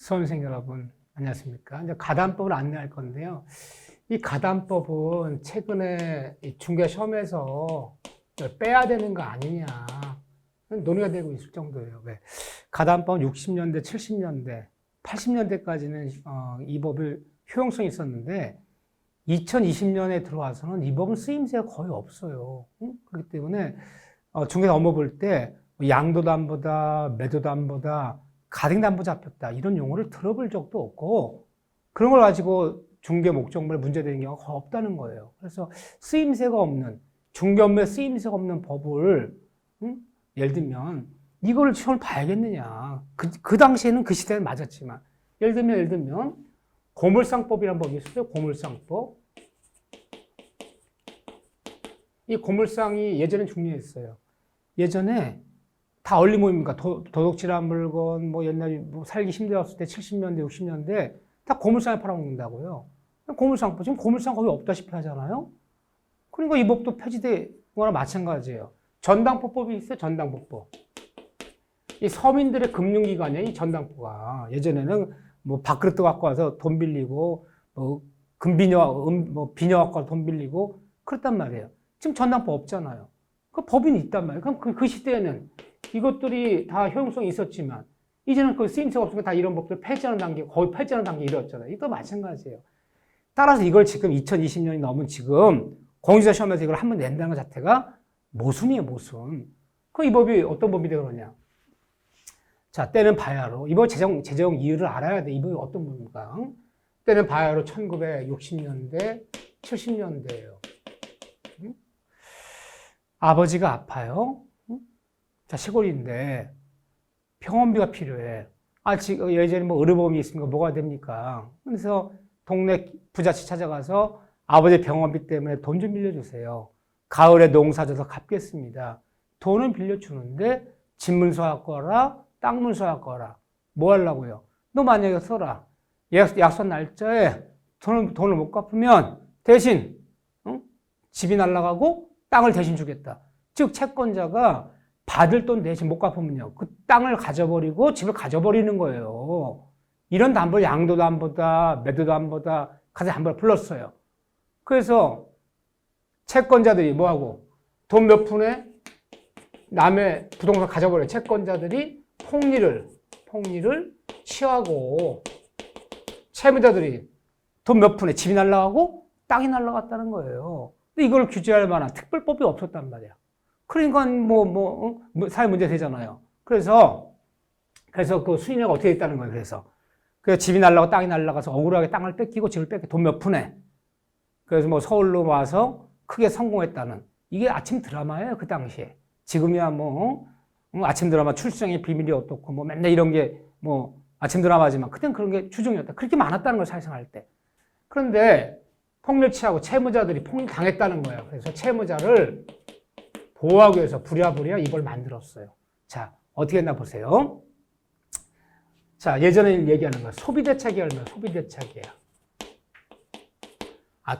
수험생 여러분, 안녕하십니까? 이제 가담법을 안내할 건데요. 이 가담법은 최근에 중개 시험에서 빼야 되는 거 아니냐 논의가 되고 있을 정도예요. 왜? 가담법은 60년대, 70년대, 80년대까지는 이 법을 효용성이 있었는데 2020년에 들어와서는 이 법은 쓰임새가 거의 없어요. 그렇기 때문에 중개사 업무 볼 때 양도도 안 보다, 매도도 안 보다, 가등담보 잡혔다 이런 용어를 들어볼 적도 없고 그런 걸 가지고 중개 목적물에 문제되는 경우가 거의 없다는 거예요. 그래서 쓰임새가 없는 중개 업무에 쓰임새가 없는 법을 예를 들면 이거를 시험을 봐야겠느냐. 그 당시에는 그 시대는 맞았지만 예를 들면 고물상법이라는 법이 있어요. 고물상법. 이 고물상이 예전엔 중요했어요. 예전에 다 얼리 모임입니까? 도둑질한 물건, 옛날에 살기 힘들었을 때 70년대, 60년대 다 고물상에 팔아먹는다고요. 고물상법, 지금 고물상 거의 없다시피 하잖아요? 그러니까 이 법도 폐지되거나 마찬가지예요. 전당포법이 있어요, 전당포법. 이 서민들의 금융기관이에요, 이 전당포가. 예전에는 밥그릇도 갖고 와서 돈 빌리고, 금비녀, 비녀 갖고 와서 돈 빌리고, 그랬단 말이에요. 지금 전당포 없잖아요. 그 법인이 있단 말이에요. 그럼 그 시대에는 이것들이 다 효용성이 있었지만, 이제는 그 쓰임새가 없으니까 다 이런 법들 폐지하는 단계, 거의 폐지하는 단계에 이르렀잖아요. 이것도 마찬가지예요. 따라서 이걸 지금 2020년이 넘은 지금 공직자 시험에서 이걸 한번 낸다는 것 자체가 모순이에요, 모순. 이 법이 어떤 법이 되느냐. 자, 때는 바야흐로. 이번 제정 이유를 알아야 돼. 이 법이 어떤 법입니까? 때는 바야흐로 1960년대, 70년대예요. 아버지가 아파요. 자, 시골인데 병원비가 필요해. 지금 예전에 의료보험이 있으니까 뭐가 됩니까? 그래서 동네 부잣집 찾아가서 아버지 병원비 때문에 돈 좀 빌려주세요. 가을에 농사져서 갚겠습니다. 돈은 빌려주는데 집 문서할 거라, 땅 문서할 거라. 뭐 하려고요? 너 만약에 써라. 약속 날짜에 돈을 못 갚으면 대신 집이 날아가고 땅을 대신 주겠다. 즉 채권자가 받을 돈 대신 못 갚으면요. 그 땅을 가져버리고 집을 가져버리는 거예요. 이런 담보를 양도도 안 보다, 매도도 안 보다, 가서 담보를 불렀어요. 그래서 채권자들이 뭐하고 돈 몇 푼에 남의 부동산 가져버려요. 채권자들이 폭리를 취하고 채무자들이 돈 몇 푼에 집이 날아가고 땅이 날아갔다는 거예요. 근데 이걸 규제할 만한 특별법이 없었단 말이야. 그러니까 사회 문제 되잖아요. 그래서 그 수익료가 어떻게 됐다는 거예요. 그래서 집이 날아가고 땅이 날아가서 억울하게 땅을 뺏기고 집을 뺏기 돈 몇 푼에. 그래서 서울로 와서 크게 성공했다는. 이게 아침 드라마예요. 그 당시에. 지금이야 아침 드라마 출생의 비밀이 어떻고 맨날 이런 게 아침 드라마지만 그때는 그런 게 주종이었다. 그렇게 많았다는 걸 사회생활 때. 그런데 폭리를 취하고 채무자들이 폭리 당했다는 거예요. 그래서 채무자를 보호하기 위해서 부랴부랴 이걸 만들었어요. 자, 어떻게 했나 보세요. 자, 예전에 얘기하는 거 소비대차기 얼마? 소비대차기야.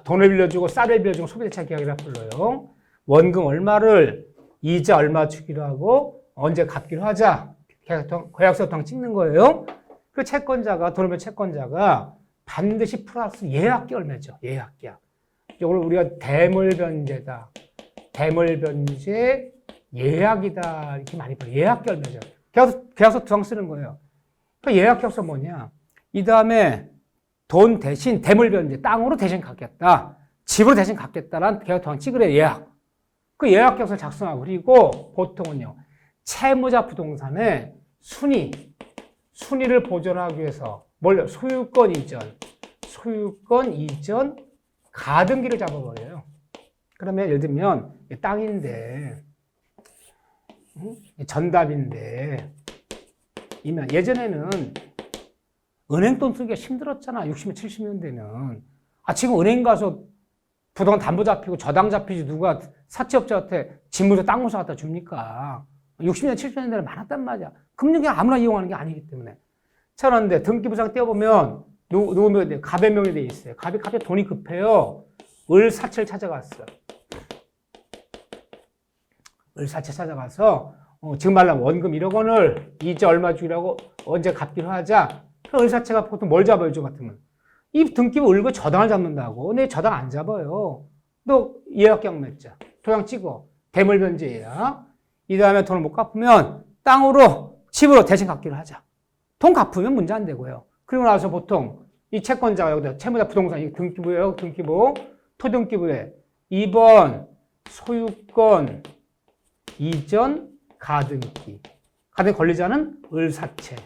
돈을 빌려주고 쌀을 빌려주고 소비대차 계약이라 불러요. 원금 얼마를 이자 얼마 주기로 하고 언제 갚기로 하자. 계약서 찍는 거예요. 그 채권자가 돈을 빌린 채권자가 반드시 플러스 예약기 얼마죠. 예약기야. 이걸 우리가 대물변제다. 대물변제 예약이다 이렇게 많이 불러요. 예약기 얼마죠. 계약서 두 장 쓰는 거예요. 그 예약계약서 뭐냐? 이 다음에 돈 대신 대물변제, 땅으로 대신 갚겠다. 집으로 대신 갚겠다라는 계약 도장 찍으래, 예약. 그 예약계약서를 작성하고, 그리고 보통은요, 채무자 부동산의 순위를 보존하기 위해서, 소유권 이전, 가등기를 잡아버려요. 그러면 예를 들면, 땅인데, 전답인데, 예전에는 은행 돈 쓰기가 힘들었잖아. 60년, 70년대는. 지금 은행 가서 부동산 담보 잡히고 저당 잡히지 누가 사채업자한테 집문서 땅문서 갖다 줍니까? 60년, 70년대는 많았단 말이야. 금융이 아무나 이용하는 게 아니기 때문에. 자, 그런데 등기부상 떼어보면 누구 갑의 명이 돼 있어요. 갑이 갑자기 돈이 급해요. 을사채를 찾아갔어. 을사채 찾아가서 지금 말하면 원금 1억 원을 이자 얼마 주기라고 언제 갚기로 하자. 그 을사체가 보통 뭘 잡아요, 저 같으면? 이 등기부 을고 저당을 잡는다고. 근데 저당 안 잡아요. 너 예약경매자, 도장 찍어. 대물변제야. 이 다음에 돈을 못 갚으면 땅으로, 집으로 대신 갚기를 하자. 돈 갚으면 문제 안 되고요. 그리고 나서 보통 이 채권자가 여기다 채무자 부동산, 이 등기부예요, 등기부. 토등기부에 2번 소유권 이전 가등기. 가등기 권리자는 을사채.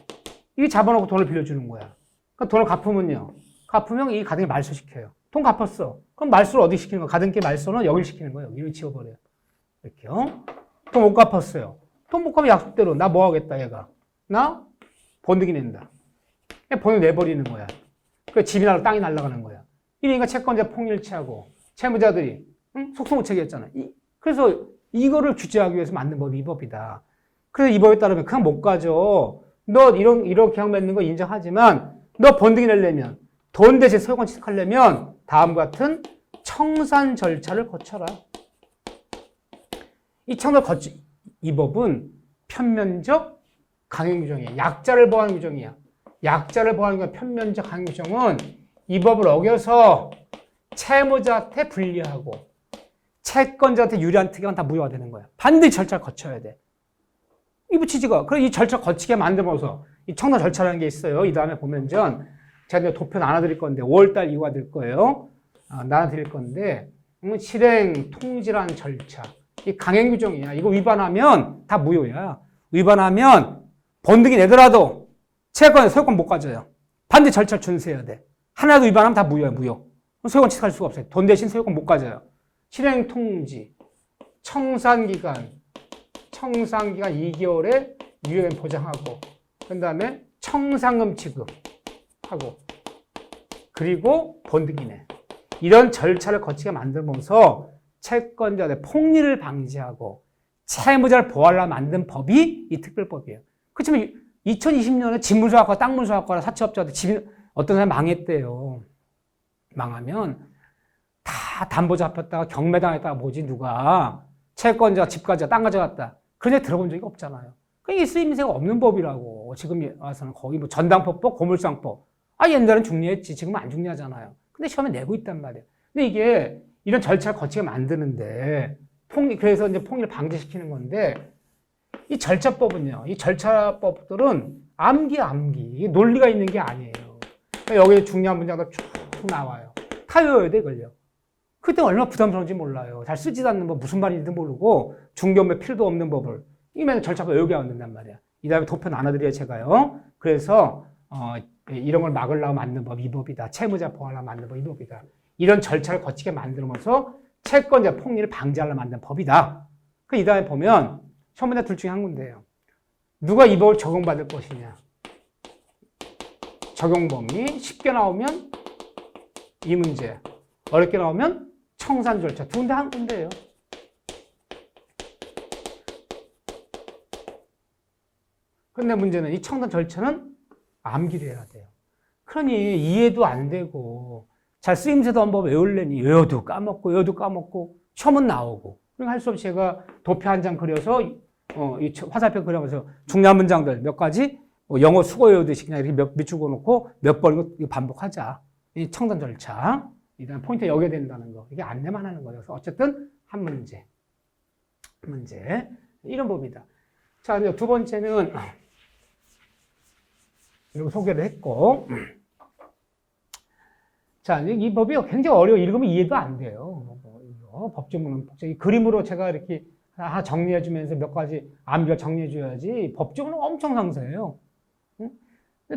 이게 잡아놓고 돈을 빌려주는 거야. 그러니까 돈을 갚으면요. 갚으면 이 가등기 말소시켜요. 돈 갚았어. 그럼 말소를 어디 시키는 거야? 가등기 말소는 여기를 시키는 거예요. 여기를 지워버려요. 이렇게요. 돈 못 갚았어요. 돈 못 갚으면 약속대로 나 뭐 하겠다, 얘가. 나 번득이 낸다. 그냥 번을 내버리는 거야. 그 집이 날라 땅이 날아가는 거야. 이러니까 채권자 폭일치하고 채무자들이 속수무책이었잖아. 그래서 이거를 규제하기 위해서 만든 법이 이 법이다. 그래서 이 법에 따르면 그냥 못 가져. 너 이런 계약 맺는 거 인정하지만 너 번득이 내려면 돈 대신 소유권 취득하려면 다음과 같은 청산 절차를 거쳐라. 이 법은 편면적 강행 규정이야. 약자를 보호하는 규정이야. 약자를 보호하는 편면적 강행 규정은 이 법을 어겨서 채무자한테 불리하고 채권자한테 유리한 특약은 다 무효가 되는 거야. 반드시 절차를 거쳐야 돼. 이 취지가. 그래서 이 절차 거치게 만들어서 이 청산 절차라는 게 있어요. 이 다음에 보면 제가 도표 나눠드릴 건데 5월달 이후가 될 거예요. 나눠드릴 건데 실행 통지란 절차. 이 강행 규정이야. 이거 위반하면 다 무효야. 위반하면 번득이 내더라도 채권에 소유권 못 가져요. 반드시 절차를 준수해야 돼. 하나도 위반하면 다 무효야, 무효. 소유권 취득할 수가 없어요. 돈 대신 소유권 못 가져요. 실행 통지, 청산기간 2개월에 유효엔 보장하고, 그 다음에 청산금 지급하고, 그리고 번득이네. 이런 절차를 거치게 만들면서 채권자의 폭리를 방지하고 채무자를 보호하려 만든 법이 이 특별법이에요. 그렇지만 2020년에 집문서학과 땅문서학과나 사채업자한테 집이 어떤 사람이 망했대요. 망하면 다 담보 잡혔다가 경매당했다가 뭐지 누가 채권자가 집 가져가 땅 가져갔다. 그런 얘기 들어본 적이 없잖아요. 그게 쓰임새가 없는 법이라고. 지금 와서는 거의 뭐 전당포법, 고물상법. 옛날엔 중리했지. 지금은 안 중리하잖아요. 근데 시험에 내고 있단 말이에요. 근데 이게 이런 절차를 거치게 만드는데 그래서 이제 폭리를 방지시키는 건데 이 절차법은요. 이 절차법들은 암기. 논리가 있는 게 아니에요. 그러니까 여기에 중요한 문장도 쭉 나와요. 다 외워야 돼, 이걸요. 그때 얼마나 부담스러운지 몰라요. 잘 쓰지도 않는 법, 무슨 말인지도 모르고 중견매 필요도 없는 법을 이면 절차법 외우게 안 된단 말이야. 이 다음에 도표 나눠드려요, 제가요. 그래서 이런 걸 막으려고 만든 법, 이 법이다. 채무자 보호하려고 만든 법, 이 법이다. 이런 절차를 거치게 만들면서 채권자 폭리를 방지하려고 만든 법이다. 이 다음에 보면 시험 문제 둘 중에 한 군데예요. 누가 이 법을 적용받을 것이냐. 적용 범위 쉽게 나오면 이 문제, 어렵게 나오면 청산 절차. 두 군데 한 군데예요. 근데 문제는 이 청산 절차는 암기를 해야 돼요. 그러니 이해도 안 되고 잘 쓰임새도 한 번 외우려니 외워도 까먹고 시험은 나오고 그러니까 할 수 없이 제가 도표 한 장 그려서 이 화살표 그려서 중요한 문장들 몇 가지 영어 수거 외우듯이 그냥 이렇게 밑줄 그어놓고 몇 번 이거 반복하자. 이 청산 절차. 일단 포인트 여겨야 된다는 거. 이게 안내만 하는 거예요. 그래서 어쨌든 한 문제. 이런 법이다. 자, 이제 두 번째는 이거 소개를 했고. 자, 이 법이 굉장히 어려워. 읽으면 이해도 안 돼요. 법조문은 복잡히. 그림으로 제가 이렇게 하나 정리해주면서 몇 가지 암기를 정리해줘야지. 법조문은 엄청 상세해요.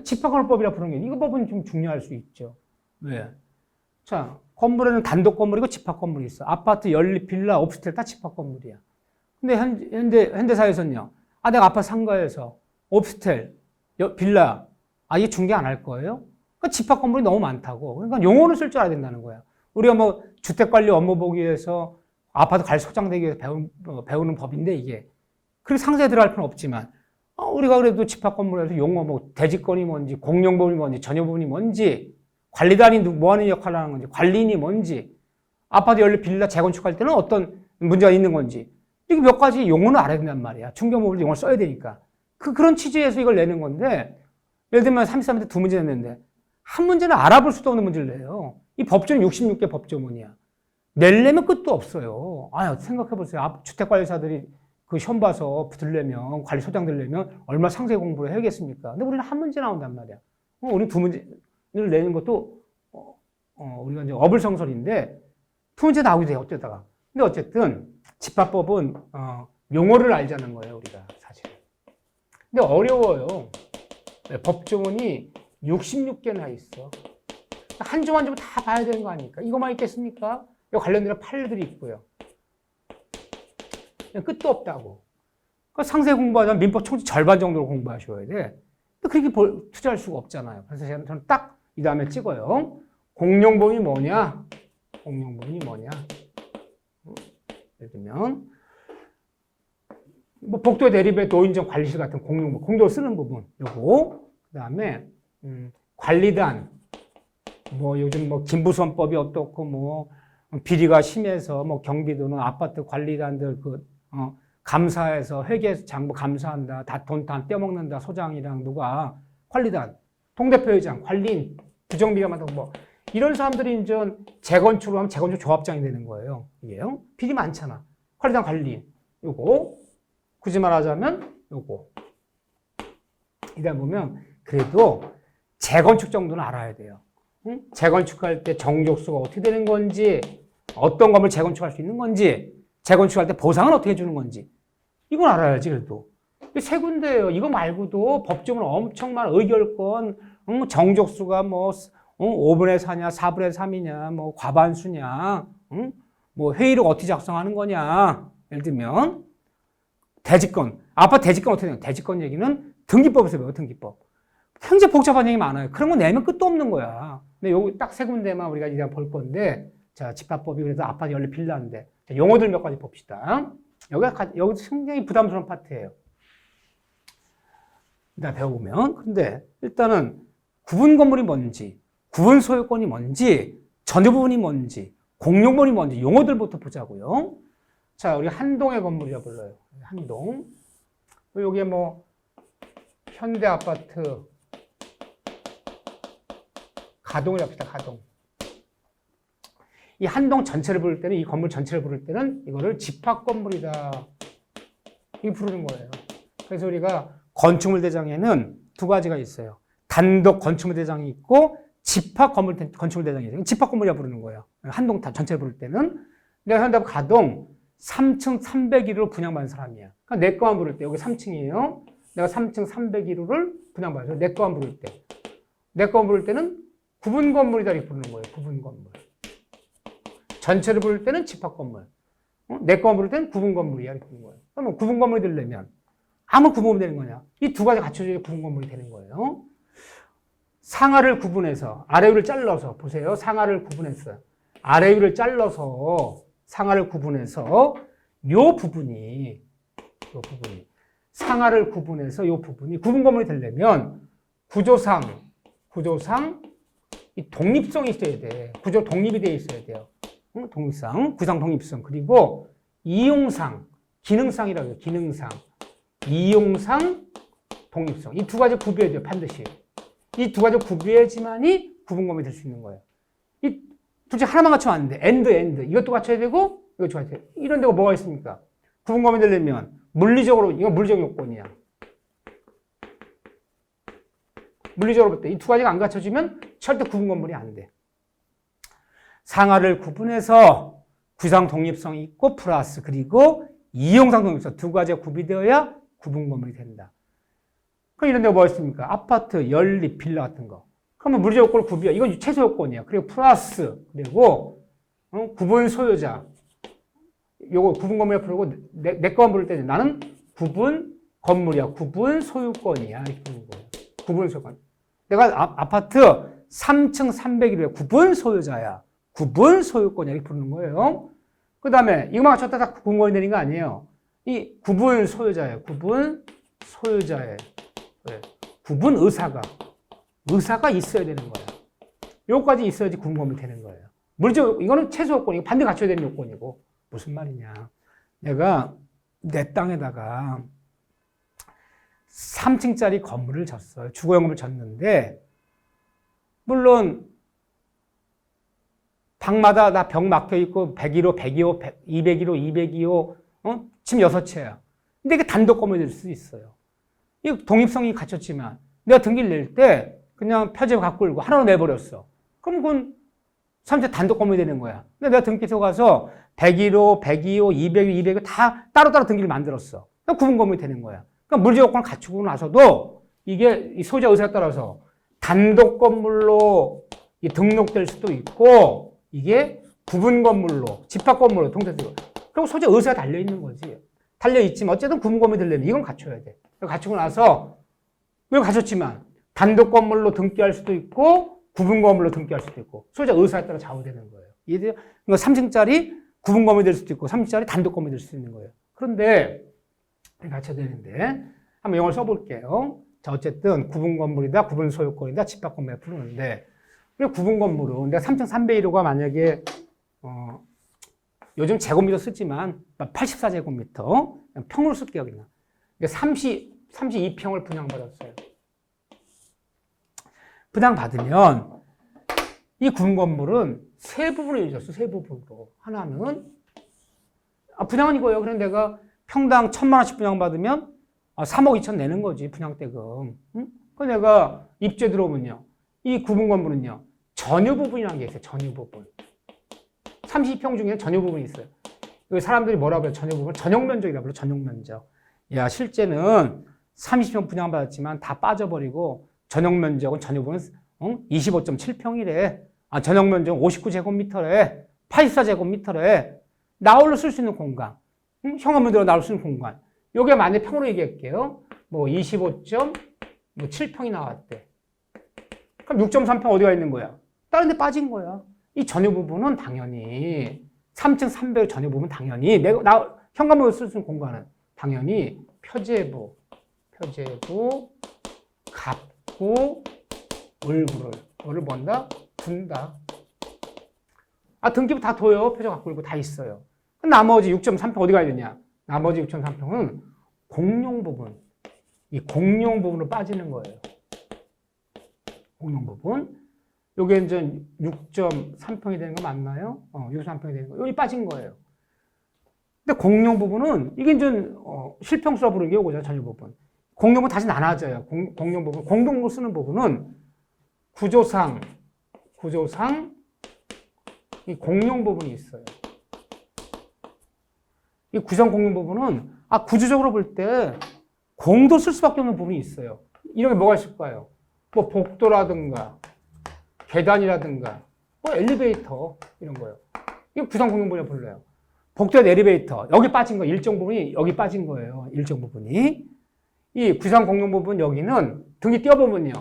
집합건설법이라 부르는 게, 이거 법은 좀 중요할 수 있죠. 왜? 자, 건물에는 단독 건물이고 집합 건물이 있어. 아파트, 연립, 빌라, 오피스텔 다 집합 건물이야. 근데 현대사에서는요. 내가 아파트 상가에서 오피스텔, 빌라, 이게 중개 안 할 거예요? 그러니까 집합 건물이 너무 많다고. 그러니까 용어를 쓸 줄 알아야 된다는 거야. 우리가 뭐 주택관리 업무 보기 위해서 아파트 관리 소장되기 위해서 배우는 법인데 이게. 그렇게 상세히 들어갈 필요는 없지만 우리가 그래도 집합 건물에서 용어 뭐 대지권이 뭔지, 공용부분이 뭔지, 전용부분이 뭔지, 관리단이 뭐 하는 역할을 하는 건지, 관리인이 뭔지, 아파트 연립 빌라 재건축할 때는 어떤 문제가 있는 건지, 이게 몇 가지 용어는 알아야 된단 말이야. 중개법을 용어를 써야 되니까. 그런 취지에서 이걸 내는 건데, 예를 들면 33인데 두 문제 냈는데 한 문제는 알아볼 수도 없는 문제를 내요. 이 법조문 66개 법조문이야. 내려면 끝도 없어요. 생각해보세요. 주택관리사들이 그 시험 봐서 들려면, 관리소장 들려면 얼마나 상세히 공부를 해야겠습니까? 근데 우리는 한 문제 나온단 말이야. 우리 두 문제를 내는 것도, 우리가 이제 어불성설인데, 두 문제 나오게 돼요, 어쩌다가. 근데 어쨌든, 집합법은, 용어를 알자는 거예요, 우리가, 사실. 근데 어려워요. 법조문이 66개나 있어. 한 점 한 점 다 봐야 되는 거 아닙니까? 이거만 있겠습니까? 관련된 판례들이 있고요. 끝도 없다고. 그러니까 상세 공부하자면 민법 총칙 절반 정도로 공부하셔야 돼. 그렇게 투자할 수가 없잖아요. 그래서 저는 딱 이 다음에 찍어요. 공용범위 뭐냐? 공용범위 뭐냐? 예를 들면 뭐 복도의 대립에 노인정 관리실 같은 공용범위, 공도를 쓰는 부분 요거. 그 다음에 관리단 뭐 요즘 뭐 김부선법이 어떻고 뭐 비리가 심해서 뭐 경비도는 아파트 관리단들 감사해서 회계에서 장부 감사한다. 다 돈 다 떼먹는다. 소장이랑 누가 관리단, 동대표회장, 관리인, 부정비가 많다고 뭐 이런 사람들이 이제 재건축을 하면 재건축 조합장이 되는 거예요. 이게요. 비리 많잖아. 관리단, 관리인 요거 굳이 말하자면 요거. 이다 보면 그래도 재건축 정도는 알아야 돼요. 응? 재건축할 때 정족수가 어떻게 되는 건지, 어떤 건물 재건축할 수 있는 건지, 재건축할 때 보상은 어떻게 주는 건지, 이건 알아야지. 그래도 세 군데예요. 이거 말고도 법조문 엄청 많은 의결권, 정족수가 뭐 5분의 4냐, 4분의 3이냐, 뭐 과반수냐, 뭐 회의록 어떻게 작성하는 거냐. 예를 들면 대지권, 아파트 대지권 어떻게 되냐. 대지권 얘기는 등기법에서 배워요. 등기법. 굉장히 복잡한 얘기 많아요. 그런 거 내면 끝도 없는 거야. 근데 여기 딱 세 군데만 우리가 이제 볼 건데, 자, 집합법이 그래서 아파트 연립 빌라인데, 자, 용어들 몇 가지 봅시다. 여기 굉장히 부담스러운 파트예요. 일단 배워보면. 근데 일단은 구분 건물이 뭔지, 구분 소유권이 뭔지, 전유 부분이 뭔지, 공용본이 뭔지 용어들부터 보자고요. 자, 우리 한동의 건물이라 불러요. 한동. 여기에 뭐 현대 아파트 가동이라고 합시다. 가동. 이 한동 전체를 부를 때는, 이 건물 전체를 부를 때는 이거를 집합 건물이다. 이렇게 부르는 거예요. 그래서 우리가 건축물 대장에는 두 가지가 있어요. 단독 건축물 대장이 있고 집합 건축물 대장이 있어요. 집합 건물이라 부르는 거예요. 한동 전체를 부를 때는. 내가 현대 가동 3층 301호를 분양받은 사람이야. 그러니까 내 거만 부를 때, 여기 3층이에요. 내가 3층 301호를 분양받아서 내 거만 부를 때. 내 거만 부를 때는 구분 건물이다 이렇게 부르는 거예요. 구분 건물. 전체를 부를 때는 집합 건물. 내 거만 부를 때는 구분 건물이야 이렇게 부르는 거예요. 그러면 구분 건물이 되려면 아무 구분 건물이 되는 거냐? 이 두 가지 갖춰져야 구분 건물이 되는 거예요. 상하를 구분해서 아래 위를 잘라서 보세요. 상하를 구분해서 아래 위를 잘라서 상하를 구분해서 요 부분이 상하를 구분해서 요 부분이 구분 건물이 되려면 구조상 이 독립성이 있어야 돼. 구조 독립이 되어 있어야 돼요. 독립성, 구상 독립성. 그리고 이용상, 기능상이라고 해요. 기능상, 이용상, 독립성. 이 두 가지 구비해야 돼요. 반드시. 이 두 가지 구비해야지만이 구분 건물이 될 수 있는 거예요. 이 둘 중에 하나만 갖추면 안 돼. 엔드. 이것도 갖춰야 되고 이것도 갖춰야 돼. 이런 데가 뭐가 있습니까? 구분 건물이 되려면 물리적으로, 이건 물리적 요건이야. 물리적으로 볼 때 이 두 가지가 안 갖춰지면 절대 구분 건물이 안 돼. 상하를 구분해서 구상 독립성이 있고 플러스 그리고 이용상 독립성 두 가지가 구비되어야 구분 건물이 된다. 그럼 이런 데가 뭐가 있습니까? 아파트, 연립, 빌라 같은 거. 그러면 물리적 요건을 구비해. 이건 최소 요건이야. 그리고 플러스 그리고 구분 소유자. 요거 구분 건물이라 부르고 내 거만 부를 때 나는 구분 건물이야. 구분 소유권이야. 이렇게 부르는 거예요. 구분 소유권. 내가 아파트 3층 301호에 구분 소유자야. 구분 소유권이야. 이렇게 부르는 거예요. 그 다음에 이거만 갖췄다 다 구분권이 되는 거 아니에요. 이 구분 소유자예요. 구분 소유자의 구분 의사가 있어야 되는 거야. 요거까지 있어야지 구분권이 되는 거예요. 물론 이거는 최소 요건이고 반드시 갖춰야 되는 요건이고. 무슨 말이냐. 내가 내 땅에다가 3층짜리 건물을 졌어요. 주거용을 졌는데, 물론, 방마다 다 벽 막혀 있고, 101호, 102호, 201호, 202호, 집 6채야. 근데 이게 단독 건물이 될 수 있어요. 이 독립성이 갖췄지만, 내가 등기를 낼 때, 그냥 표제 갖고 울고 하나로 내버렸어. 그럼 그건 3차 단독 건물이 되는 거야. 근데 내가 등기소 가서 101호, 102호, 200호, 200호 다 따로따로 등기를 만들었어. 그럼 구분 건물이 되는 거야. 그러니까 물질 조건을 갖추고 나서도 이게 소유자 의사에 따라서 단독 건물로 등록될 수도 있고 이게 구분 건물로, 집합 건물로 등록되고 그리고 소유자 의사가 달려 있는 거지. 달려 있지만 어쨌든 구분 건물이 되려면 이건 갖춰야 돼. 갖추고 나서 이걸 갖췄지만 단독 건물로 등기할 수도 있고 구분 건물로 등기할 수도 있고 소유자 의사에 따라 좌우되는 거예요. 이게 3층짜리 구분 건물이 될 수도 있고 3층짜리 단독 건물이 될 수도 있는 거예요. 그런데 갖춰야 되는데 한번 영어를 써볼게요. 자, 어쨌든 구분 건물이다, 구분 소유권이다, 집합 건물에 부르는데 우리 구분 건물은 내가 3층 301호가 만약에 요즘 제곱미터 쓰지만 84제곱미터 평으로 쓸게요 그냥. 32평을 분양받았어요. 분양받으면 이 구분 건물은 세 부분으로 이루어졌어. 세 부분으로. 하나는 분양은 이거예요. 그럼 내가 평당 1,000만 원씩 분양받으면 3억 2천 내는 거지. 분양대금. 응? 그 내가 입주에 들어오면요. 이 구분 건물은요. 전유 부분이라는 게 있어요. 전유 부분. 32평 중에 전유 부분이 있어요. 사람들이 뭐라고 해요? 전유 부분. 전용 면적이라고 불러. 전용 면적. 야, 실제는 30평 분양받았지만 다 빠져버리고 전용 면적은 전유 부분은 25.7평이래. 전용 면적은 59제곱미터래. 84제곱미터래. 나홀로 쓸 수 있는 공간. 현관문으로 나올 수 있는 공간. 요게 만약 평으로 얘기할게요. 뭐 25.7평이 나왔대. 그럼 6.3평 어디가 있는 거야? 다른 데 빠진 거야. 이 전유 부분은 당연히 3층 300 전유 부분 당연히 내가 현관문으로 쓸 수 있는 공간은 당연히 표제부, 갑구, 을구를 뭔다? 둔다. 등기부 다 둬요. 표제 갖고 을구 다 있어요. 나머지 6.3평 어디 가야 되냐? 나머지 6.3평은 공용 부분. 이 공용 부분으로 빠지는 거예요. 공용 부분. 요게 이제 6.3평이 되는 거 맞나요? 6.3평이 되는 거. 여기 빠진 거예요. 근데 공용 부분은 이게 이제 실평수라 부르는 게 요거죠. 전유 부분. 공용 부분 다시 나눠져요. 공용 부분. 공동으로 쓰는 부분은 구조상 이 공용 부분이 있어요. 이 구성 공용 부분은 구조적으로 볼 때 공도 쓸 수밖에 없는 부분이 있어요. 이런 게 뭐가 있을까요? 뭐 복도라든가 계단이라든가 뭐 엘리베이터 이런 거요. 이거 구성 공용 부분이라고 불러요. 복도에 엘리베이터 여기 빠진 거 일정 부분이 여기 빠진 거예요. 일정 부분이 이 구성 공용 부분 여기는 등기 띄워보면요.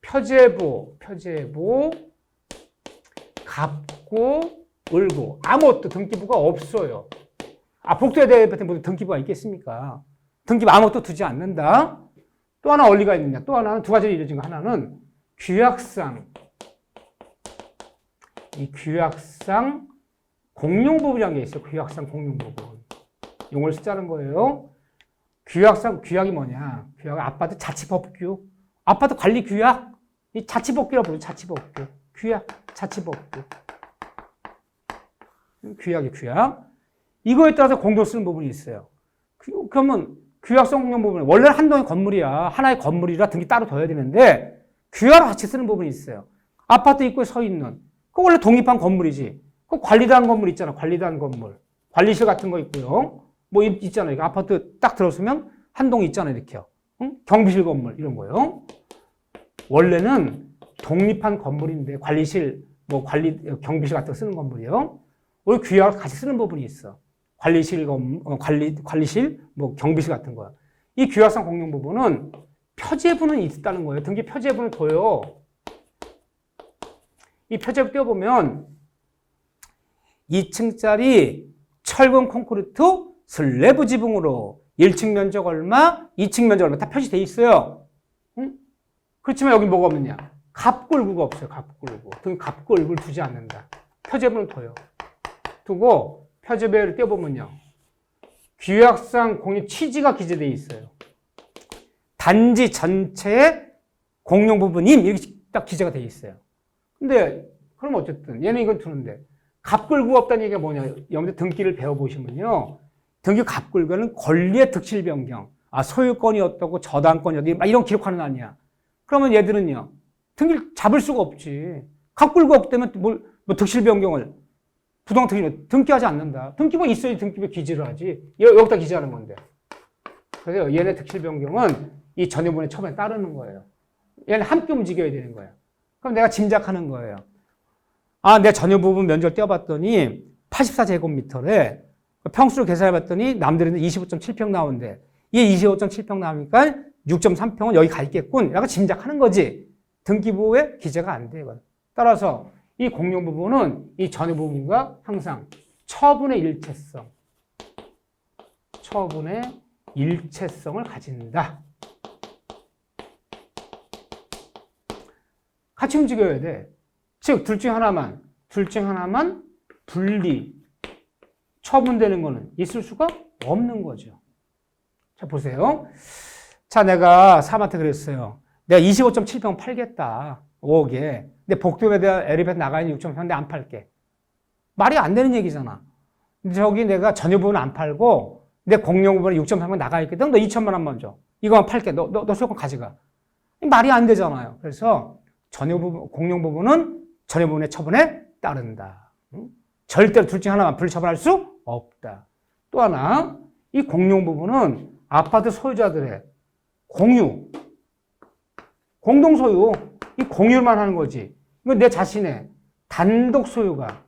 표제부, 갑구, 을구 아무것도 등기부가 없어요. 복도에 대한 등기부가 있겠습니까? 등기부 아무것도 두지 않는다. 또 하나 원리가 있느냐? 또 하나는 두 가지로 이루어진 거 하나는 규약상 이 규약상 공용 부분이라는 게 있어요. 규약상 공용 부분. 용어를 쓰자는 거예요. 규약이 뭐냐? 규약은 아파트 자치법규, 아파트 관리 규약, 이 자치법규라고 부르죠. 자치법규, 규약, 자치법규. 규약. 이거에 따라서 공도 쓰는 부분이 있어요. 그러면 규약성 공용 부분, 원래는 한 동의 건물이야. 하나의 건물이라 등기 따로 둬야 되는데 규약으로 같이 쓰는 부분이 있어요. 아파트 입구에 서 있는, 그 원래 독립한 건물이지. 그 관리단 건물 있잖아. 관리단 건물. 관리실 같은 거 있고요. 뭐 있잖아요. 아파트 딱 들어서면 한 동 있잖아요. 이렇게요. 경비실 건물 이런 거요. 원래는 독립한 건물인데 관리실, 뭐 경비실 같은 거 쓰는 건물이요. 우리 규약을 같이 쓰는 부분이 있어. 관리실, 뭐 경비실 같은 거야. 이 규약상 공용 부분은 표제부는 있다는 거예요. 등기 표제부는 둬요. 이 표제부 띄워보면 2층짜리 철근 콘크리트 슬래브 지붕으로 1층 면적 얼마, 2층 면적 얼마 다 표시되어 있어요. 응? 그렇지만 여기 뭐가 없느냐? 갑골구가 없어요. 갑골구. 등기 갑골구를 두지 않는다. 표제부는 둬요. 두고 표제부를 띄워보면요. 규약상 공유 취지가 기재되어 있어요. 단지 전체의 공용 부분임 이렇게 딱 기재가 되어 있어요. 근데 그럼 어쨌든 얘는 이건 두는데 갑굴구 없다는 얘기가 뭐냐? 여러분들 등기를 배워보시면요. 등기 갑굴구는 권리의 득실 변경. 소유권이 어떻고 저당권이 어디 막 이런 기록하는 거 아니야. 그러면 얘들은요. 등기를 잡을 수가 없지. 갑굴구 없다면 뭐 득실 변경을 부동 등기하지 않는다. 등기부 있어야지 등기부에 기재를 하지. 여기다 기재하는 건데. 그래서 얘네 득실 변경은 이 전유분의 처분에 따르는 거예요. 얘는 함께 움직여야 되는 거예요. 그럼 내가 짐작하는 거예요. 내 전유 부분 면적을 떼어봤더니 84제곱미터래. 평수를 계산해봤더니 남들은 25.7평 나오는데 얘 25.7평 나오니까 6.3평은 여기 가 있겠군. 라고 짐작하는 거지. 등기부에 기재가 안 돼. 따라서 이 공용 부분은 이 전유 부분과 항상 처분의 일체성을 가진다. 같이 움직여야 돼. 즉, 둘 중 하나만 분리, 처분되는 거는 있을 수가 없는 거죠. 자, 보세요. 자, 내가 사람한테 그랬어요. 내가 25.7평 팔겠다. 5억에. 근데 복도에 대한 엘리베이터 나가 있는 6.3인데 안 팔게. 말이 안 되는 얘기잖아. 저기 내가 전유 부분 안 팔고 내 공용 부분에 6.3은 나가 있거든. 너 2천만 원 먼저. 이거만 팔게. 너 소유권 가져가. 말이 안 되잖아요. 그래서 전유 부분, 공용 부분은 전유 부분의 처분에 따른다. 절대로 둘 중 하나만 분리처분할 수 없다. 또 하나, 이 공용 부분은 아파트 소유자들의 공동 소유, 이 공유만 하는 거지. 이건 내 자신의 단독 소유가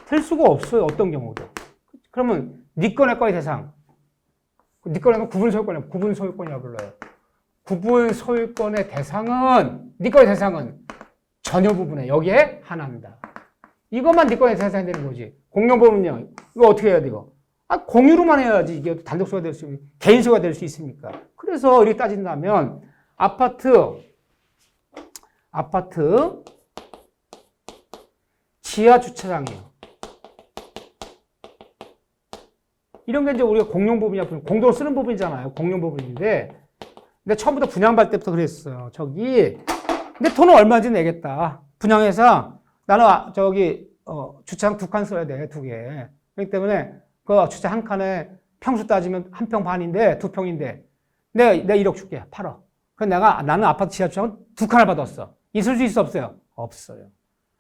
될 수가 없어요. 어떤 경우도. 그러면 네 거, 내 거의 대상. 네 거는 구분 소유권이라고 불러요. 구분 소유권의 대상은, 네 거의 대상은 전유 부분에 여기에 한한다. 이것만 네 거의 대상이 되는 거지. 공용 부분은요. 이거 어떻게 해야 돼, 이거? 공유로만 해야지 이게 단독 소유가 될 수, 개인 소유가 될 수 있습니까? 그래서 이렇게 따진다면 아파트 지하 주차장이에요. 이런 게 이제 우리가 공용 부분이야. 공동으로 쓰는 부분이잖아요. 공용 부분인데. 근데 처음부터 분양받을 때부터 그랬어요. 근데 돈은 얼마인지 내겠다. 분양해서 나는 주차장 2칸 써야 돼. 2개. 그렇기 때문에 그 주차 한 칸에 평수 따지면 1평 반인데 2평인데 내가 1억 줄게. 8억. 그래서 나는 아파트 지하 주차장 2칸을 받았어. 있을 수 있어 없어요? 없어요.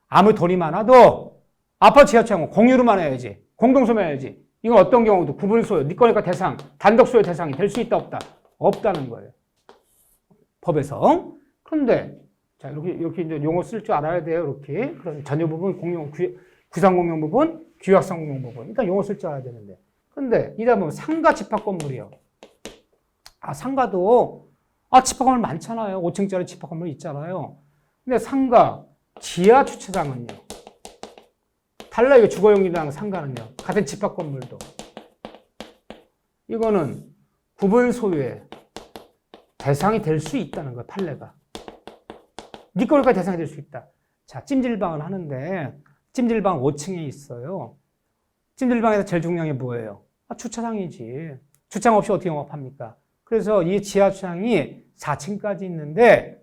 아무리 돈이 많아도 아파트 지하 주차장은 공유로만 해야지. 공동소유만 해야지. 이건 어떤 경우도 구분 소유, 네 거니까 대상, 단독 소유 대상이 될 수 있다 없다? 없다는 거예요. 법에서. 그런데 자, 이렇게 이제 용어 쓸 줄 알아야 돼요. 이렇게. 그런 전유 부분, 구상 공용 부분, 규약상 공용 부분. 일단 용어 쓸 줄 알아야 되는데. 그런데 이다 보면 상가 집합 건물이요. 상가도 집합 건물 많잖아요. 5층짜리 집합 건물 있잖아요. 근데 상가 지하 주차장은요. 달라요. 주거용이랑 상가는요. 같은 집합 건물도. 이거는 구분 소유의 대상이 될 수 있다는 거예요. 판례가. 네 거니까 대상이 될 수 있다. 자, 찜질방을 하는데 찜질방 5층에 있어요. 찜질방에서 제일 중요한 게 뭐예요? 주차장이지. 주차장 없이 어떻게 영업합니까? 그래서 이 지하 주차장이 4층까지 있는데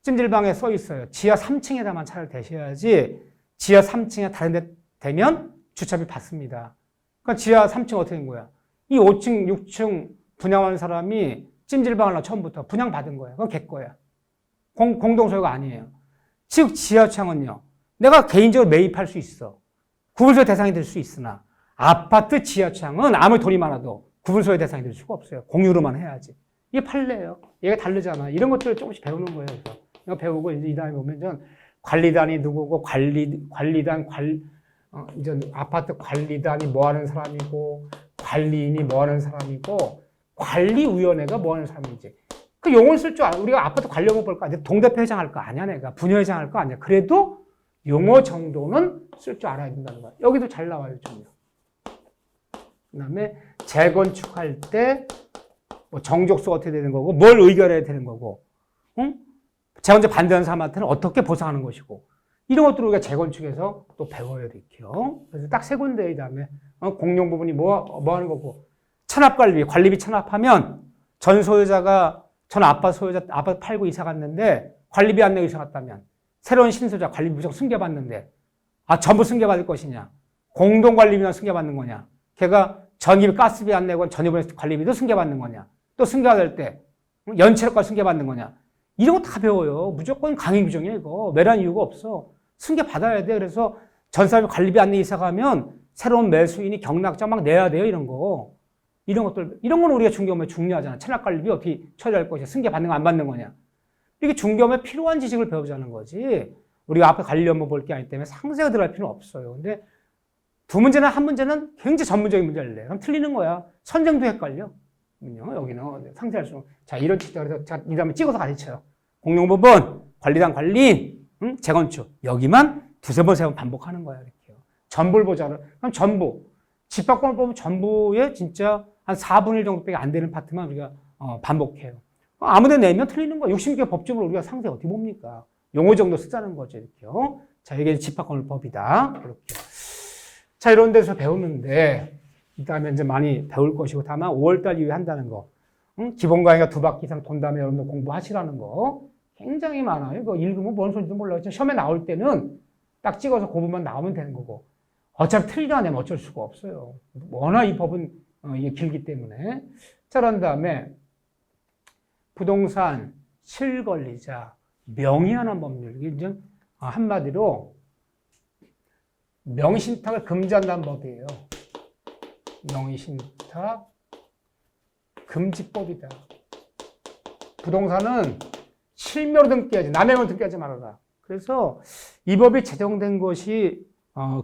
찜질방에 써 있어요. 지하 3층에다만 차를 대셔야지 지하 3층에 다른 데 대면 주차비 받습니다. 그러니까 지하 3층 어떻게 된 거야? 이 5층, 6층 분양하는 사람이 찜질방을 처음부터 분양받은 거예요. 그건 걔 거야. 공동소유가 아니에요. 즉 지하 주차장은요. 내가 개인적으로 매입할 수 있어. 구분소유 대상이 될 수 있으나 아파트 지하 주차장은 아무리 돈이 많아도 구분소유 대상이 될 수가 없어요. 공유로만 해야지. 이게 판례예요. 얘가 다르잖아. 이런 것들을 조금씩 배우는 거예요. 그래서 이거 배우고 이제 이 다음에 보면 관리단이 누구고 이제 아파트 관리단이 뭐 하는 사람이고 관리인이 뭐 하는 사람이고 관리위원회가 뭐 하는 사람인지 그 용어를 쓸 줄 알아. 우리가 아파트 관리용어 볼 거 아니야. 동대표 회장 할 거 아니야. 내가 분여회장 할 거 아니야. 그래도 용어 정도는 쓸 줄 알아야 된다는 거야. 여기도 잘 나와요. 좀요. 그 다음에 재건축할 때 뭐 정족수가 어떻게 되는 거고 뭘 의결해야 되는 거고 재건축 반대하는 사람한테는 어떻게 보상하는 것이고 이런 것들을 우리가 재건축에서 또 배워야 돼요. 그래서 딱 세 군데 이 다음에 공용 부분이 뭐 하는 거고 관리비 찬압하면 전 소유자가 전 아파트 소유자 아파트 팔고 이사 갔는데 관리비 안 내고 이사 갔다면 새로운 신소유자 관리비 무조건 승계받는데 전부 승계받을 것이냐? 공동관리비만 승계받는 거냐? 걔가 전기비 가스비 안 내고 전입을 관리비도 승계받는 거냐? 또 승계받을 때 연체료까지 승계받는 거냐? 이런 거 다 배워요. 무조건 강의 규정이야 이거. 매란 이유가 없어. 승계받아야 돼. 그래서 전 사람이 관리비 안 내고 이사 가면 새로운 매수인이 경락자 막 내야 돼요. 이런 거. 이런 것들, 이런 건 우리가 중개업에 중요하잖아. 체납관리비 어떻게 처리할 것이야. 승계받는 거 안 받는 거냐. 이게 중개업에 필요한 지식을 배우자는 거지. 우리가 앞에 관리 업무 볼 게 아니기 때문에 상세가 들어갈 필요는 없어요. 근데 두 문제나 한 문제는 굉장히 전문적인 문제를 내. 그럼 틀리는 거야. 선생도 헷갈려. 여기는 상세할 수. 자, 이런 그래서 이 다음에 찍어서 가르쳐요. 공용부분, 관리단 관리, 재건축. 여기만 두세 번, 세 번 반복하는 거야. 이렇게요. 전부를 보자는. 그럼 전부. 집합권을 보면 전부에 진짜 한 4분의 1 정도밖에 안 되는 파트만 우리가 반복해요. 아무데 내면 틀리는 거야. 60개 법칙을 우리가 상세 어떻게 봅니까? 용어 정도 쓰자는 거죠. 이렇게요. 자, 이게 집합권법이다. 이렇게. 자, 이런 데서 배우는데, 이따면 이제 많이 배울 것이고, 다만 5월달 이후에 한다는 거. 기본 강의가 2바퀴 이상 돈 다음에 여러분들 공부하시라는 거. 굉장히 많아요. 이거 읽으면 뭔 소리인지 몰라요. 시험에 나올 때는 딱 찍어서 그 부분만 나오면 되는 거고. 어차피 틀리다 내면 어쩔 수가 없어요. 워낙 이 법은 이게 길기 때문에. 자, 그런 다음에 부동산, 실권리자, 명의하는 법률. 이게 한마디로 명의신탁을 금지한다는 법이에요. 명의신탁 금지법이다. 부동산은 실명으로 등기하지, 남의 명으로 등기하지 말아라. 그래서 이 법이 제정된 것이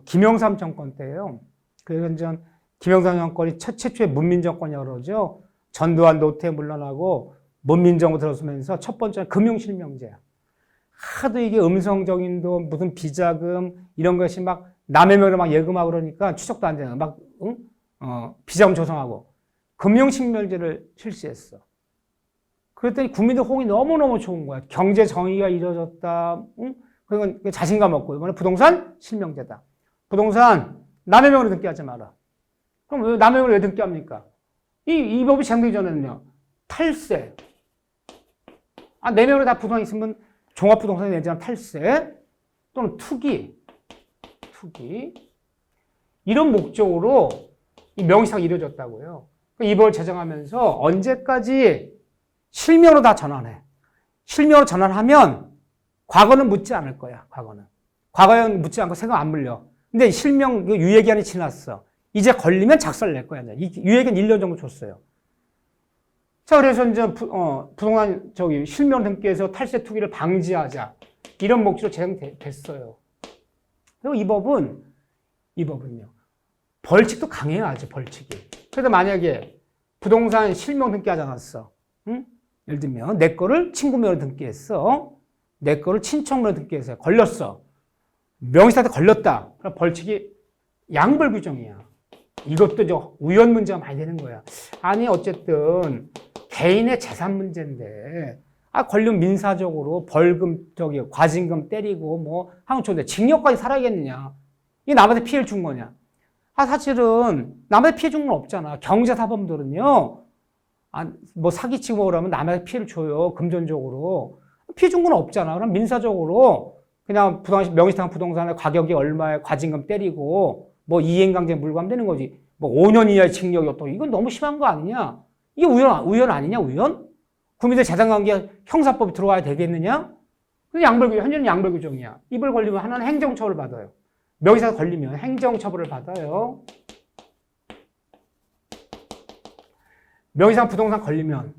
김영삼 정권 때예요. 그래서 전 김영삼 정권이 최초의 문민정권이라고 그러죠. 전두환 노태 물러나고 문민정부 들어서면서 첫 번째는 금융실명제야. 하도 이게 음성적인 돈, 무슨 비자금 이런 것이 막 남의 명으로 막 예금하고 그러니까 추적도 안 되는 막 비자금 조성하고 금융실명제를 실시했어. 그랬더니 국민들 호응이 너무너무 좋은 거야. 경제 정의가 이루어졌다. 그건 자신감 없고 이번에 부동산 실명제다. 부동산 남의 명으로 등기하지 마라. 그럼 왜 남의 명으로 왜 등기합니까? 이 법이 제정되기 전에는요. 탈세. 내 명으로 다 부동산 있으면 종합부동산에 내지 않은 탈세 또는 투기. 이런 목적으로 이 명의상이 이루어졌다고요. 이 법을 제정하면서 언제까지 실명으로 다 전환해. 실명으로 전환하면 과거는 묻지 않을 거야. 과거에는 묻지 않고 세금 안 물려. 근데 실명 유예기한이 지났어. 이제 걸리면 작살 낼 거야. 유예기한 1년 정도 줬어요. 자, 그래서 이제 부동산 실명 등기에서 탈세 투기를 방지하자. 이런 목적으로 제정됐어요. 그리고 이 법은요. 벌칙도 강해야지, 벌칙이. 그래서 만약에 부동산 실명 등기하지 않았어. 응? 예를 들면 내 거를 친구명으로 등기했어. 내 거를 친척명으로 등기해서 걸렸어. 명의사한테 걸렸다. 그럼 벌칙이 양벌 규정이야. 이것도 우연 문제가 많이 되는 거야. 아니 어쨌든 개인의 재산 문제인데 걸리면 민사적으로 벌금 과징금 때리고 뭐 하면 좋은데 징역까지 살아야겠느냐. 이게 남한테 피해를 준 거냐. 사실은 남한테 피해 준 건 없잖아. 경제사범들은요. 뭐 사기치고 그러면 남한테 피해를 줘요. 금전적으로. 피해 준 건 없잖아. 그럼 민사적으로 그냥 명의상 부동산의 가격이 얼마에 과징금 때리고 뭐 이행강제 물과하면 되는 거지. 뭐 5년 이하의 징역이 없다고. 이건 너무 심한 거 아니냐? 이게 우연 아니냐, 우연? 국민들 재산관계 형사법이 들어와야 되겠느냐? 현재는 양벌 규정이야. 이벌 걸리면 하나는 행정처벌을 받아요. 명의사가 걸리면 행정처벌을 받아요. 명의상 부동산 걸리면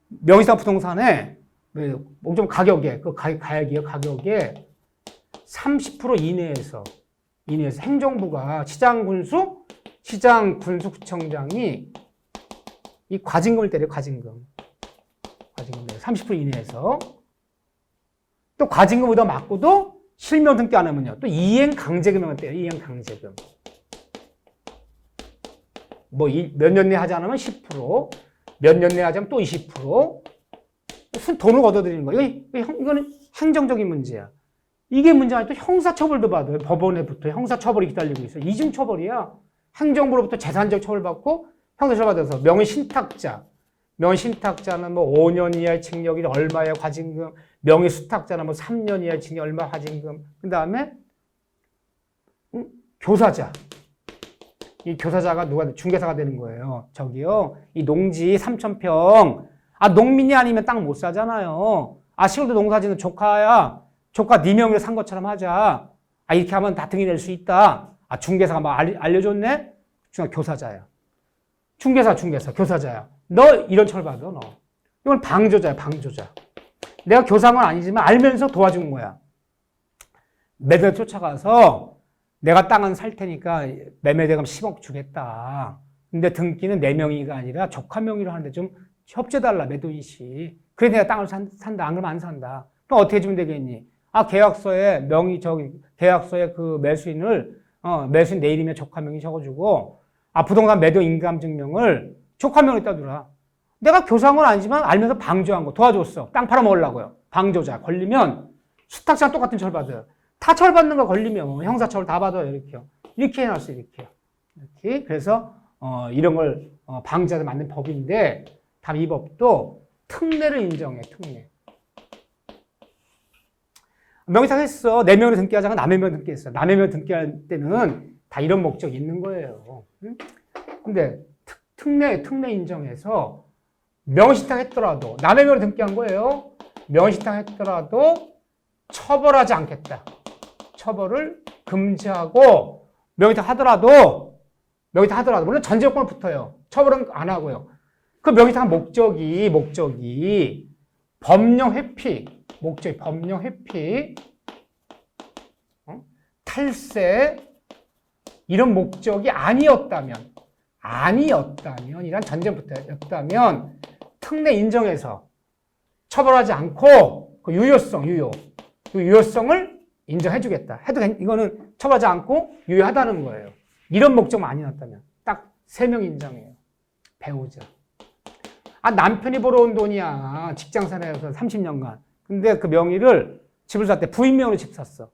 명의상 부동산에 좀 가격에 30% 이내에서 행정부가 시장군수구청장이 이 과징금을 때려요. 과징금 30% 이내에서. 또 과징금 얻어 맞고도 실명 등기 안 하면요. 또 이행강제금을 때려요. 이행강제금. 뭐 몇 년 내에 하지 않으면 10%, 몇 년 내에 하지 않으면 또 20%. 돈을 걷어들이는 거예요. 이거는 행정적인 문제야. 이게 문제가 아니라 또 형사처벌도 받아요. 법원에부터 형사처벌이 기다리고 있어요. 이중처벌이야. 행정부로부터 재산적 처벌받고 형사처벌 받아서 명의신탁자, 명의신탁자는 뭐 5년 이하의 징역이 얼마의 과징금, 명의수탁자는 뭐 3년 이하의 징역 얼마 과징금, 그 다음에 교사자. 이 교사자가 누가 중개사가 되는 거예요. 저기요, 이 농지 3,000평. 아, 농민이 아니면 땅 못 사잖아요. 아, 시골도 농사 짓는 조카야. 조카 네 명으로 산 것처럼 하자. 아, 이렇게 하면 다 등이 낼 수 있다. 아, 중개사가 막 알려줬네? 교사자야. 중개사, 교사자야. 너 이런 처벌 받아, 너. 이건 방조자야, 방조자. 내가 교사는 아니지만 알면서 도와준 거야. 매달 쫓아가서 내가 땅은 살 테니까 매매대금 10억 주겠다. 근데 등기는 내 명의가 아니라 조카 명의로 하는데 좀 협조해달라, 매도인씨. 그래 내가 땅을 산다. 안 그러면 안 산다. 그럼 어떻게 해주면 되겠니? 아, 계약서에 계약서에 그 매수인을, 매수인 내 이름에 조카 명의 적어주고, 아, 부동산 매도 인감 증명을 조카 명의로 따두라. 내가 교사는 아니지만 알면서 방조한 거 도와줬어. 땅 팔아먹으려고요. 방조자. 걸리면 수탁자랑 똑같은 처벌 받아요. 다 처벌받는 거 걸리면 형사처벌 다 받아요. 이렇게요. 이렇게 해놨어요. 이렇게요. 이렇게. 그래서 이런 걸 방지하게 만든 법인데, 다음 이 법도 특례를 인정해. 특례. 명의상 했어. 내 명의로 등기하자가 남의 명의로 등기했어. 남의 명의로 등기할 때는 다 이런 목적이 있는 거예요. 근데 특례 인정해서 명의신탁 했더라도 남의 명의로 등기한 거예요. 명의신탁 했더라도 처벌하지 않겠다. 처벌을 금지하고 명의신탁 하더라도 물론 전제요건은 붙어요. 처벌은 안 하고요. 그 명의신탁 목적이 법령 회피, 법령 회피, 탈세 이런 목적이 아니었다면 이란 전제부터였다면 특례 인정해서 처벌하지 않고 그 유효성을 인정해주겠다. 해도 이거는 처벌하지 않고 유효하다는 거예요. 이런 목적만 아니었다면 딱 3명 인정해요. 배우자. 아, 남편이 벌어온 돈이야. 직장생활에서 30년간. 근데 그 명의를 집을 살 때 부인 명의로 집 샀어.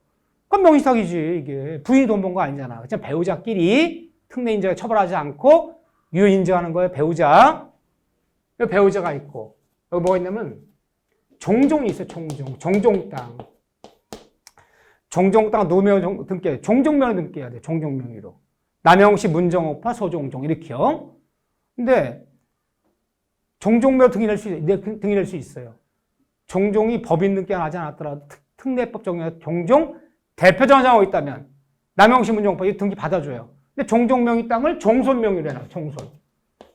그건 명의신탁이지, 이게. 부인이 돈 번 거 아니잖아. 그냥 배우자끼리 특례 인정에 처벌하지 않고 유효 인정하는 거예요, 배우자. 여기 배우자가 있고. 여기 뭐가 있냐면, 종종이 있어요, 종종 땅. 종종 땅 누구 등기해야 돼? 종종명의 등기해야 돼, 종종명의로. 남영시, 문정오파, 소종종, 이렇게요. 근데, 종종명의로 등기낼 수 있어요. 종종이 법인 등기가 나지 않았더라도 특례법 적용해서 종종 대표자하고 있다면 남영시 문정오파 이 등기 받아줘요. 근데 종종명의 땅을 종손명의로 해놔요.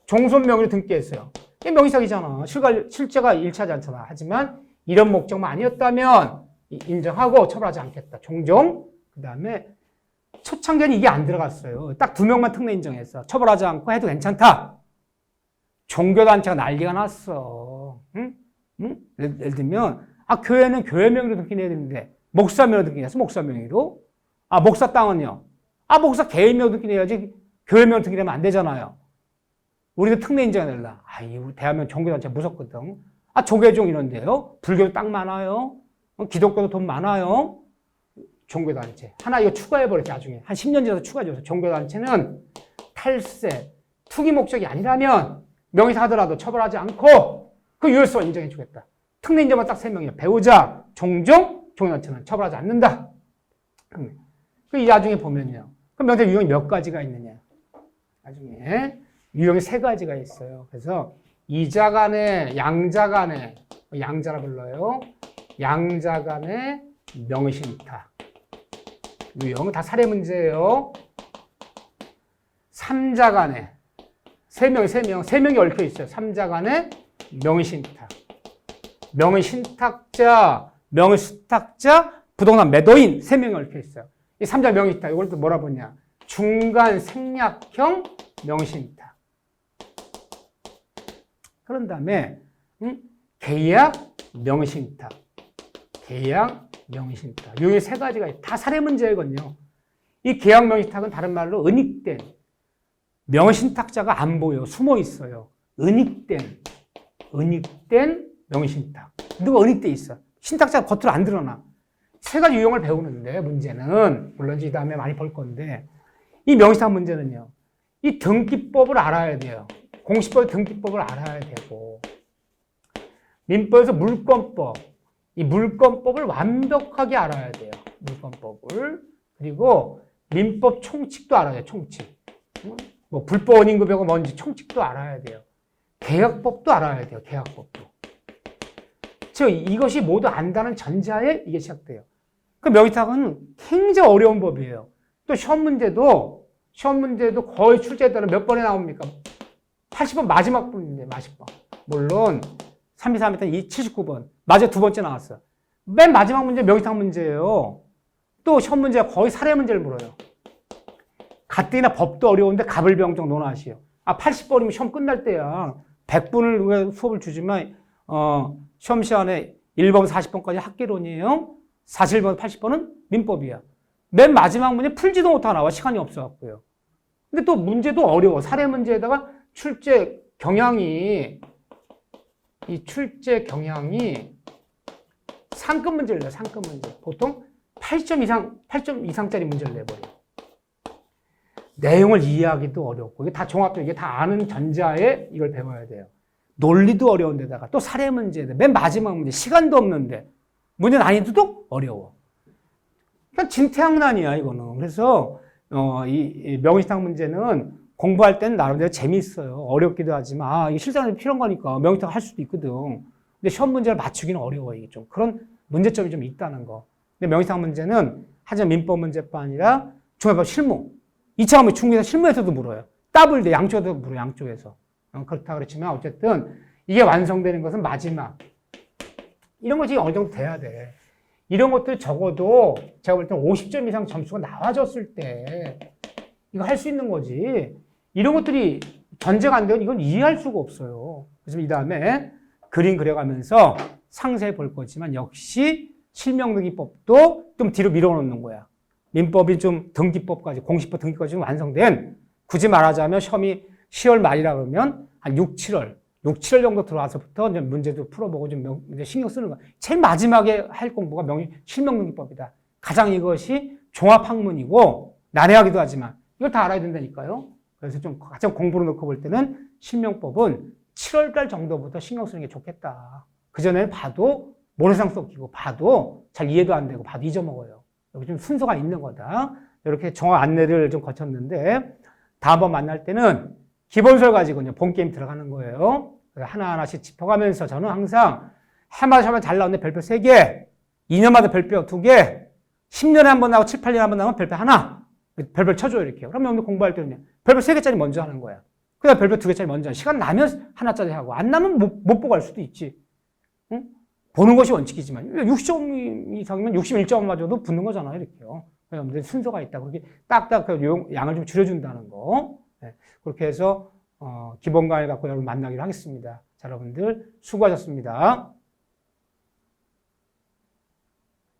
종손명의로 등기했어요. 이게 명의사기잖아. 실제가 일치하지 않잖아. 하지만 이런 목적만 아니었다면 인정하고 처벌하지 않겠다. 종종. 그 다음에 초창기에는 이게 안 들어갔어요. 딱 2명만 특례 인정했어. 처벌하지 않고 해도 괜찮다. 종교단체가 난리가 났어. 응? 예를 들면, 아, 교회는 교회 명의로 등기해야 되는데, 목사 명의로 등기해서 목사 명의로. 아, 목사 땅은요? 아, 목사 개인 명의로 등기해야지 교회 명의로 등기하면 안 되잖아요. 우리도 특례 인정해달라. 아, 우리 대한민국 종교단체 무섭거든. 아, 조계종 이런데요? 불교도 땅 많아요? 기독교도 돈 많아요? 종교단체. 하나 이거 추가해버렸지, 나중에. 한 10년 지나서 추가해줘서. 종교단체는 탈세, 투기 목적이 아니라면 명의사 하더라도 처벌하지 않고 그 유효성을 인정해주겠다. 특례 인정만 딱 3명이에요. 배우자, 종교단체는 처벌하지 않는다. 이 나중에 보면요. 그럼 명태 유형이 몇 가지가 있느냐. 나중에 유형이 3가지가 있어요. 그래서 이자 간에, 양자 간에, 양자라 불러요. 양자 간에 명의신탁. 유형은 다 사례 문제예요. 3자 간에, 3명이 얽혀 있어요. 3자 간에 명의신탁. 명의신탁자, 명의수탁자, 부동산 매도인 3명이 얽혀 있어요. 이 3자 명의신탁, 이걸 또 뭐라 보냐. 중간 생략형 명의신탁. 그런 다음에 계약 명의신탁. 계약 명의신탁. 요 3가지가 있어요. 다 사례 문제거든요. 이 계약 명의신탁은 다른 말로 은닉된 명의신탁자가 안 보여. 숨어 있어요. 은닉된 명의신탁. 누가 은닉돼 있어. 신탁자가 겉으로 안 드러나. 3가지 유형을 배우는데 문제는 물론 이 다음에 많이 볼 건데 이 명의신탁 문제는요. 이 등기법을 알아야 돼요. 공시법 등기법을 알아야 되고 민법에서 물권법. 이 물권법을 완벽하게 알아야 돼요. 물권법을. 그리고 민법 총칙도 알아야 돼요. 총칙. 뭐 불법 원인급여가 뭔지 총칙도 알아야 돼요. 계약법도 알아야 돼요. 계약법도. 즉 이것이 모두 안다는 전제하에 이게 시작돼요. 그 명의탁은 굉장히 어려운 법이에요. 또 시험 문제도 거의 출제에 따라 몇 번에 나옵니까? 80번 마지막 분인데 마지막. 물론 3, 2, 3 했던 79번. 마지막 두 번째 나왔어요. 맨 마지막 문제 명의탁 문제예요. 또 시험 문제가 거의 사례 문제를 물어요. 가뜩이나 법도 어려운데 가불병정 논하시오. 80번이면 시험 끝날 때야. 100분을 수업을 주지만 시험 시간에 1번 40번까지 학계론이에요. 41번 80번은 민법이야. 맨 마지막 문제 풀지도 못하고 나와. 시간이 없어갖고요. 근데 또 문제도 어려워. 사례 문제에다가 출제 경향이 상급 문제를 내요. 상급 문제. 보통 8점 이상짜리 문제를 내버려. 내용을 이해하기도 어렵고 이게 다 종합적으로 이게 다 아는 전자에 이걸 배워야 돼요. 논리도 어려운 데다가 또 사례 문제인데 맨 마지막 문제 시간도 없는데 문제 난이도도 어려워. 그러니까 진퇴양난이야 이거는. 그래서 이 명의탁 문제는 공부할 때는 나름대로 재미있어요. 어렵기도 하지만 이게 실전에 필요한 거니까 명의탁 할 수도 있거든. 근데 시험 문제를 맞추기는 어려워. 이게 좀 그런 문제점이 좀 있다는 거. 근데 명의탁 문제는 하지만 민법 문제뿐 아니라 중요한 실무. 2차 과목 중국에서 실무에서도 물어요. 더블 양쪽에서도 물어요. 양쪽에서. 그렇다 그렇지만 어쨌든 이게 완성되는 것은 마지막. 이런 것이 어느 정도 돼야 돼. 이런 것들 적어도 제가 볼 때는 50점 이상 점수가 나와졌을 때 이거 할 수 있는 거지. 이런 것들이 전제가 안 되면 이건 이해할 수가 없어요. 그래서 이 다음에 그림 그려가면서 상세히 볼 거지만 역시 실명등기법도 좀 뒤로 밀어놓는 거야. 민법이 좀 등기법까지, 공시법 등기법까지 좀 완성된, 굳이 말하자면 시험이 10월 말이라 그러면 한 6, 7월 정도 들어와서부터 이제 문제도 풀어보고 좀 이제 신경 쓰는 거야. 제일 마지막에 할 공부가 실명등기법이다. 가장 이것이 종합학문이고, 난해하기도 하지만 이걸 다 알아야 된다니까요. 그래서 좀 가장 공부로 놓고 볼 때는 실명법은 7월달 정도부터 신경 쓰는 게 좋겠다. 그전에는 봐도 모래성 썩히고 봐도 잘 이해도 안 되고 봐도 잊어먹어요. 여기 좀 순서가 있는 거다. 이렇게 종합 안내를 좀 거쳤는데 다음번 만날 때는 기본설 가지고 이제 본게임 들어가는 거예요. 하나하나씩 짚어가면서 저는 항상 해마다 시험에 잘 나오는데 별표 3개, 2년마다 별표 2개, 10년에 한 번 나오고 7, 8년에 한 번 나오면 별표 하나. 별표 쳐줘요, 이렇게. 그러면 여러분들 공부할 때는 별표 3개짜리 먼저 하는 거야. 그 다음에 별표 2개짜리 먼저 하는. 시간 나면 하나짜리 하고, 안 나면 못 보고 할 수도 있지. 응? 보는 것이 원칙이지만 60점 이상이면 61점마저도 붙는 거잖아요. 이렇게요. 여러분들 순서가 있다. 그렇게 딱딱 그 양을 좀 줄여준다는 거. 네. 그렇게 해서 기본 강의 갖고 여러분 만나기로 하겠습니다. 자, 여러분들 수고하셨습니다.